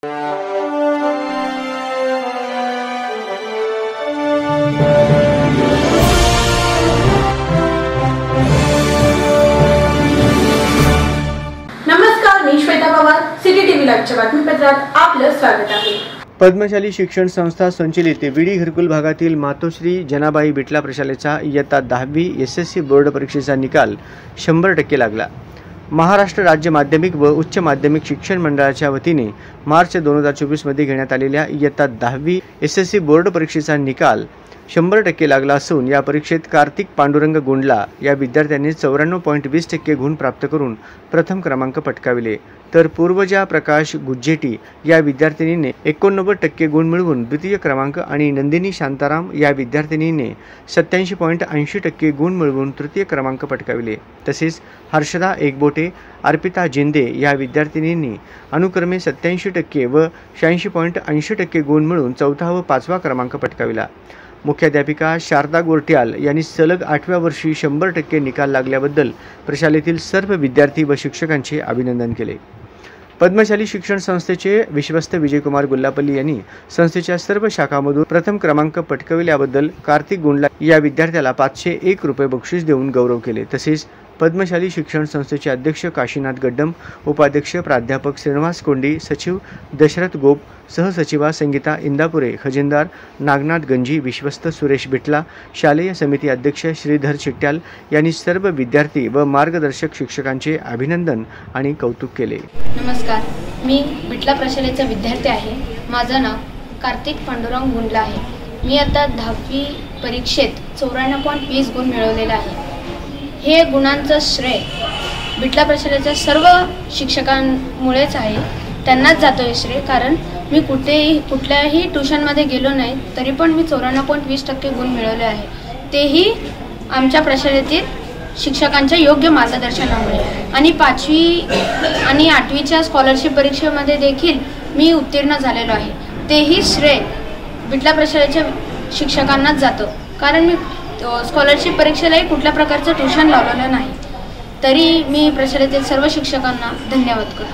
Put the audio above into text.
नमस्कार, मी Shweta Pawar, city TV लाईव्हच्या बातमीपत्रात आपलं स्वागत आहे। पद्मशाली शिक्षण संस्था संचलित विडी घरकुल भागातील मातोश्री जनाबाई बिटला प्रशालेचा इयत्ता 10वी SSC बोर्ड परीक्षेचा निकाल 100% लागला। महाराष्ट्र राज्य माध्यमिक व उच्च माध्यमिक शिक्षण मंडळाच्या वतीने मार्च 2024 मध्ये घेण्यात आलेल्या इयत्ता 10वी SSC बोर्ड परीक्षेचा निकाल 100% लागला असून या परीक्षेत कार्तिक पांडुरंग गोंडला या विद्यार्थ्यांनी 94.20% गुण प्राप्त करून प्रथम क्रमांक पटकाविले, तर पूर्वजा प्रकाश गुज्जेटी या विद्यार्थिनीने 89% गुण मिळवून द्वितीय क्रमांक आणि नंदिनी शांताराम या विद्यार्थिनीने 87.80% गुण मिळवून तृतीय क्रमांक पटकाविले। तसेच हर्षदा एकबोटे, अर्पिता जिंदे या विद्यार्थिनींनी अनुक्रमे 87% व 86.80% गुण मिळवून चौथा व पाचवा क्रमांक पटकाविला। मुख्याध्यापिका शारदा गोरट्याल यांनी सलग 8व्या वर्षी 100% निकाल लागल्याबद्दल प्रशालेतील सर्व विद्यार्थी व शिक्षकांचे अभिनंदन केले। पद्मशाली शिक्षण संस्थेचे विश्वस्त विजयकुमार गुल्लापल्ली यांनी संस्थेच्या सर्व शाखांमधून प्रथम क्रमांक पटकाविल्याबद्दल कार्तिक गोंडला या विद्यार्थ्याला 501 रुपये बक्षीस देऊन गौरव केले। तसेच पद्मशाली शिक्षण संस्थेचे अध्यक्ष काशीनाथ गड्डम, उपाध्यक्ष प्राध्यापक श्रीनिवास कोंडी, सचिव दशरथ गोप, सहसचिवा संगीता इंदापुरे, खजिनदार नागनाथ गंजी, विश्वस्त सुरेश बिटला, शालेय समिती अध्यक्ष श्रीधर चिट्याल यांनी सर्व विद्यार्थी व मार्गदर्शक शिक्षकांचे अभिनंदन आणि कौतुक केले। नमस्कार, मी बिटला प्रशालेचा विद्यार्थी आहे। माझं नाव कार्तिक पांडुरंग गोंडला आहे। मी आता 10वी परीक्षेत 94.20 गुण मिळवलेला आहे। हे गुणांचं श्रेय बिटला प्रशालेच्या सर्व शिक्षकांमुळेच आहे, त्यांनाच जातो हे श्रेय। कारण मी कुठल्याही ट्युशनमध्ये गेलो नाही तरी पण मी 94.20% गुण मिळवले आहे, तेही आमच्या प्रशालेतील शिक्षकांच्या योग्य मार्गदर्शनामुळे। आणि 5वी आणि 8वीच्या स्कॉलरशिप परीक्षेमध्ये देखील मी उत्तीर्ण झालेलो आहे, तेही श्रेय बिटला प्रशालेच्या शिक्षकांनाच जातं। कारण मी स्कॉलरशिप परीक्षेलाही कुठल्या प्रकारचं ट्युशन लावलेलं नाही, तरी मी प्रशालेतील सर्व शिक्षकांना धन्यवाद करतो।